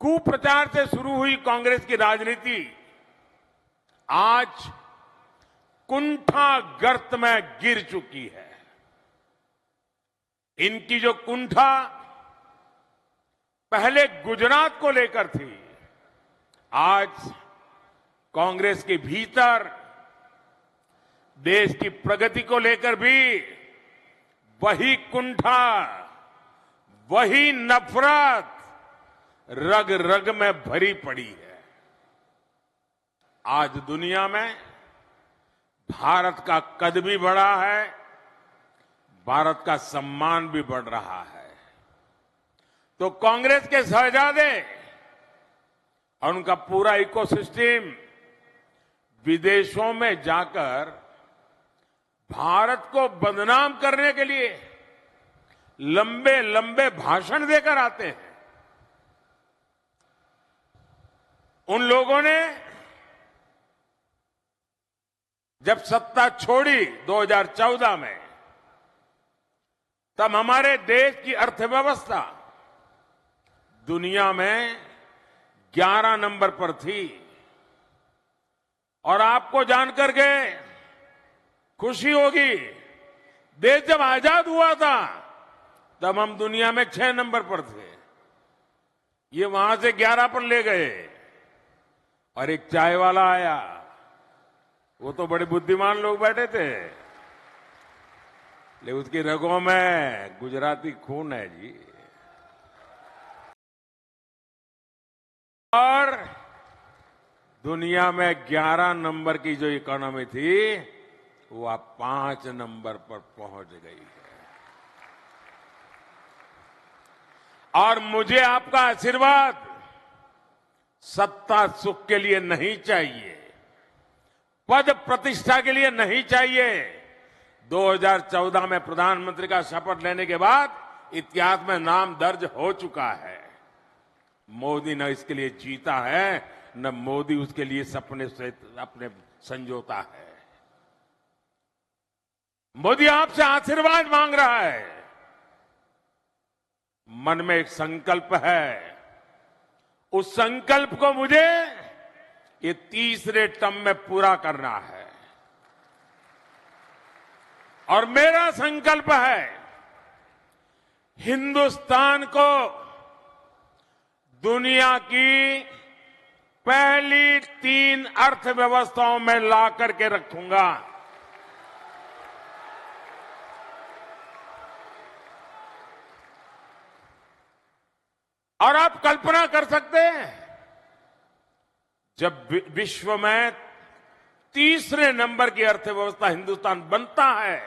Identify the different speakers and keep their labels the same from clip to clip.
Speaker 1: कुप्रचार से शुरू हुई कांग्रेस की राजनीति आज कुंठा गर्त में गिर चुकी है। इनकी जो कुंठा पहले गुजरात को लेकर थी, आज कांग्रेस के भीतर देश की प्रगति को लेकर भी वही कुंठा, वही नफरत रग रग में भरी पड़ी है। आज दुनिया में भारत का कद भी बढ़ा है, भारत का सम्मान भी बढ़ रहा है। तो कांग्रेस के शहजादे और उनका पूरा इकोसिस्टम विदेशों में जाकर भारत को बदनाम करने के लिए लंबे लंबे भाषण देकर आते हैं। उन लोगों ने जब सत्ता छोड़ी 2014 में, तब हमारे देश की अर्थव्यवस्था दुनिया में 11 नंबर पर थी। और आपको जानकर के खुशी होगी, देश जब आजाद हुआ था तब हम दुनिया में 6 नंबर पर थे। ये वहां से 11 पर ले गए। और एक चाय वाला आया, वो तो बड़े बुद्धिमान लोग बैठे थे, लेकिन उसकी रगों में गुजराती खून है जी। और दुनिया में 11 नंबर की जो इकोनॉमी थी, वो अब 5 नंबर पर पहुंच गई है। और मुझे आपका आशीर्वाद सत्ता सुख के लिए नहीं चाहिए, पद प्रतिष्ठा के लिए नहीं चाहिए। 2014 में प्रधानमंत्री का शपथ लेने के बाद इतिहास में नाम दर्ज हो चुका है। मोदी न इसके लिए जीता है, न मोदी उसके लिए सपने से अपने संजोता है। मोदी आपसे आशीर्वाद मांग रहा है। मन में एक संकल्प है, उस संकल्प को मुझे ये तीसरे टर्म में पूरा करना है। और मेरा संकल्प है, हिंदुस्तान को दुनिया की पहली 3 अर्थव्यवस्थाओं में ला करके रखूंगा। और आप कल्पना कर सकते हैं, जब विश्व में तीसरे नंबर की अर्थव्यवस्था हिंदुस्तान बनता है,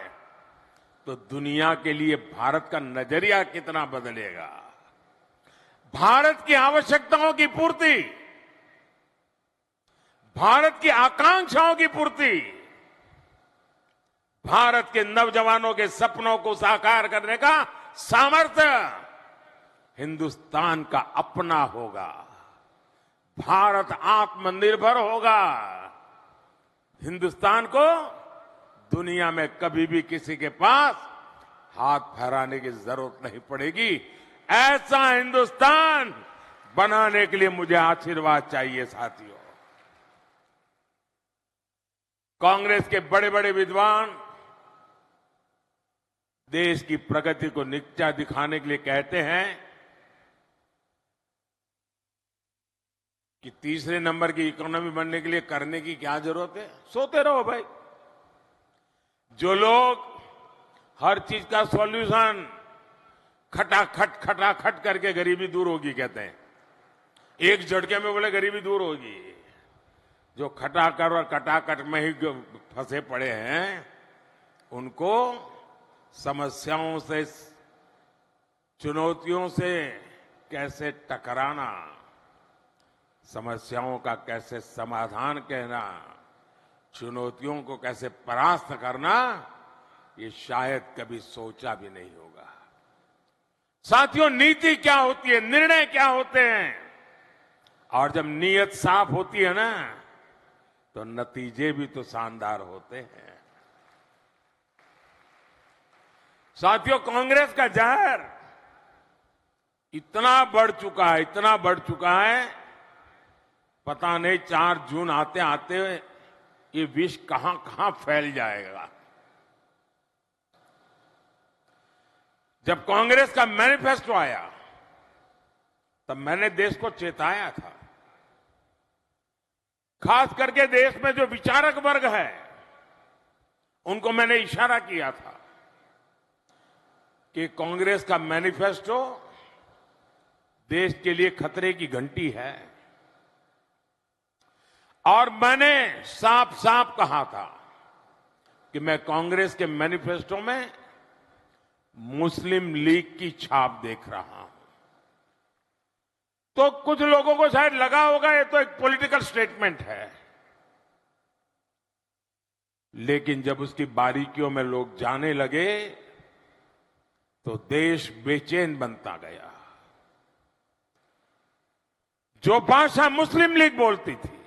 Speaker 1: तो दुनिया के लिए भारत का नजरिया कितना बदलेगा। भारत की आवश्यकताओं की पूर्ति, भारत की आकांक्षाओं की पूर्ति, भारत के नौजवानों के सपनों को साकार करने का सामर्थ्य हिंदुस्तान का अपना होगा। भारत आत्मनिर्भर होगा। हिंदुस्तान को दुनिया में कभी भी किसी के पास हाथ फैलाने की जरूरत नहीं पड़ेगी। ऐसा हिंदुस्तान बनाने के लिए मुझे आशीर्वाद चाहिए साथियों। कांग्रेस के बड़े बड़े विद्वान देश की प्रगति को नीचा दिखाने के लिए कहते हैं कि तीसरे नंबर की इकोनॉमी बनने के लिए करने की क्या जरूरत है। सोते रहो भाई। जो लोग हर चीज का सॉल्यूशन खटाखट करके गरीबी दूर होगी कहते हैं, एक झटके में बोले गरीबी दूर होगी। जो खटाकर और कटाकट में ही फंसे पड़े हैं, उनको समस्याओं से, चुनौतियों से कैसे टकराना, समस्याओं का कैसे समाधान कहना, चुनौतियों को कैसे परास्त करना, ये शायद कभी सोचा भी नहीं होगा। साथियों, नीति क्या होती है, निर्णय क्या होते हैं, और जब नीयत साफ होती है ना, तो नतीजे भी तो शानदार होते हैं। साथियों, कांग्रेस का जहर इतना बढ़ चुका है, पता नहीं 4 जून आते आते ये विष कहां कहां फैल जाएगा। जब कांग्रेस का मैनिफेस्टो आया तब मैंने देश को चेताया था, खास करके देश में जो विचारक वर्ग है उनको मैंने इशारा किया था कि कांग्रेस का मैनिफेस्टो देश के लिए खतरे की घंटी है। और मैंने साफ साफ कहा था कि मैं कांग्रेस के मैनिफेस्टो में मुस्लिम लीग की छाप देख रहा हूं। तो कुछ लोगों को शायद लगा होगा ये तो एक पॉलिटिकल स्टेटमेंट है, लेकिन जब उसकी बारीकियों में लोग जाने लगे तो देश बेचैन बनता गया। जो भाषा मुस्लिम लीग बोलती थी,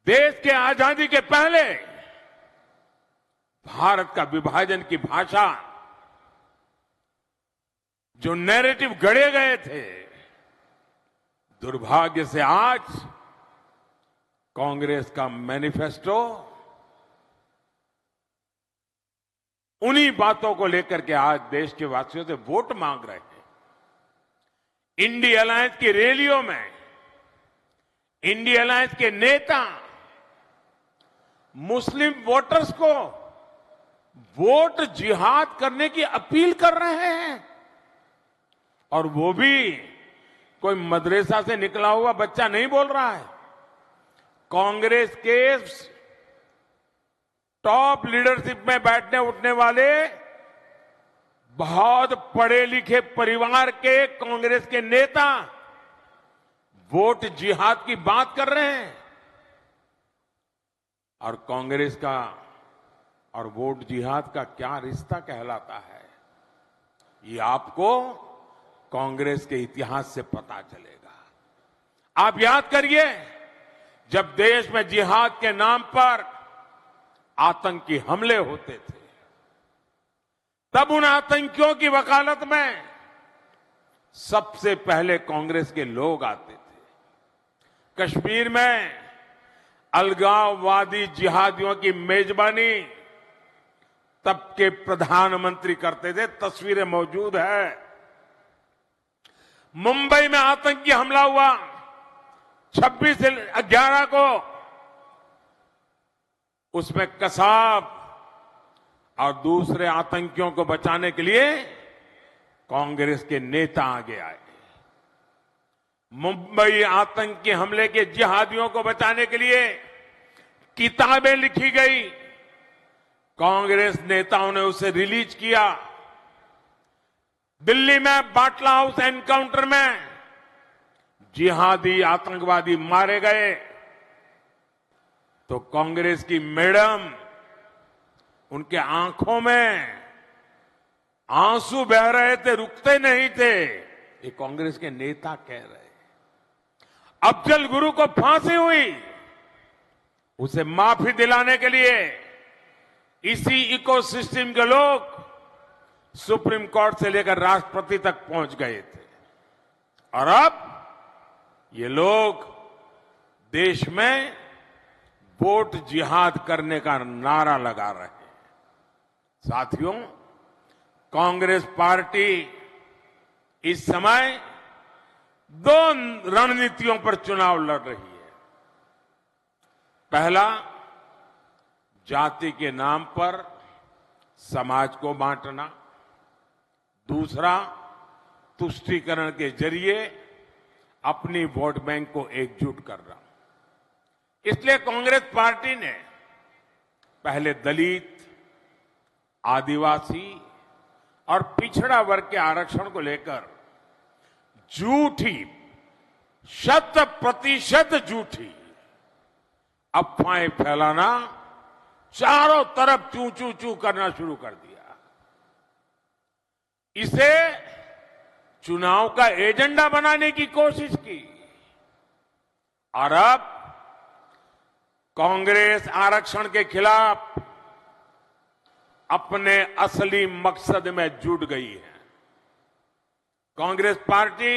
Speaker 1: देश के आजादी के पहले भारत का विभाजन की भाषा, जो नैरेटिव गढ़े गए थे, दुर्भाग्य से आज कांग्रेस का मैनिफेस्टो उन्हीं बातों को लेकर के आज देश के वासियों से वोट मांग रहे हैं। इंडी अलायंस की रैलियों में इंडी अलायंस के नेता मुस्लिम वोटर्स को वोट जिहाद करने की अपील कर रहे हैं, और वो भी कोई मदरसा से निकला हुआ बच्चा नहीं बोल रहा है। कांग्रेस के टॉप लीडरशिप में बैठने उठने वाले बहुत पढ़े लिखे परिवार के कांग्रेस के नेता वोट जिहाद की बात कर रहे हैं। और कांग्रेस का और वोट जिहाद का क्या रिश्ता कहलाता है, ये आपको कांग्रेस के इतिहास से पता चलेगा। आप याद करिए, जब देश में जिहाद के नाम पर आतंकी हमले होते थे, तब उन आतंकियों की वकालत में सबसे पहले कांग्रेस के लोग आते थे। कश्मीर में अलगाववादी जिहादियों की मेजबानी तब के प्रधानमंत्री करते थे, तस्वीरें मौजूद है। मुंबई में आतंकी हमला हुआ 26/11 को, उसमें कसाब और दूसरे आतंकियों को बचाने के लिए कांग्रेस के नेता आगे आए। मुंबई आतंकी हमले के जिहादियों को बचाने के लिए किताबें लिखी गई, कांग्रेस नेताओं ने उसे रिलीज किया। दिल्ली में बाटला हाउस एनकाउंटर में जिहादी आतंकवादी मारे गए तो कांग्रेस की मैडम, उनके आंखों में आंसू बह रहे थे, रुकते नहीं थे। ये कांग्रेस के नेता कह रहे। अफजल गुरु को फांसी हुई, उसे माफी दिलाने के लिए इसी इकोसिस्टम के लोग सुप्रीम कोर्ट से लेकर राष्ट्रपति तक पहुंच गए थे। और अब ये लोग देश में वोट जिहाद करने का नारा लगा रहे हैं। साथियों, कांग्रेस पार्टी इस समय 2 रणनीतियों पर चुनाव लड़ रही है। पहला, जाति के नाम पर समाज को बांटना। दूसरा, तुष्टीकरण के जरिए अपनी वोट बैंक को एकजुट करना। इसलिए कांग्रेस पार्टी ने पहले दलित, आदिवासी और पिछड़ा वर्ग के आरक्षण को लेकर झूठी, 100% झूठी अफवाहें फैलाना, चारों तरफ चू चू चू करना शुरू कर दिया। इसे चुनाव का एजेंडा बनाने की कोशिश की। और अब कांग्रेस आरक्षण के खिलाफ अपने असली मकसद में जुट गई है। Congress party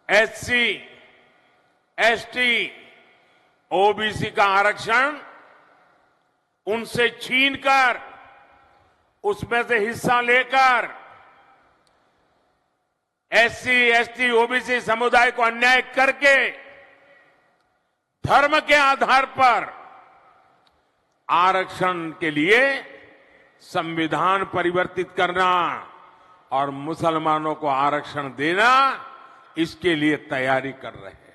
Speaker 1: SC, ST, OBC का आरक्षण उनसे छीनकर उसमें से हिस्सा लेकर एससी, एसटी, ओबीसी समुदाय को अन्याय करके धर्म के आधार पर आरक्षण के लिए संविधान परिवर्तित करना और मुसलमानों को आरक्षण देना, इसके लिए तैयारी कर रहे हैं।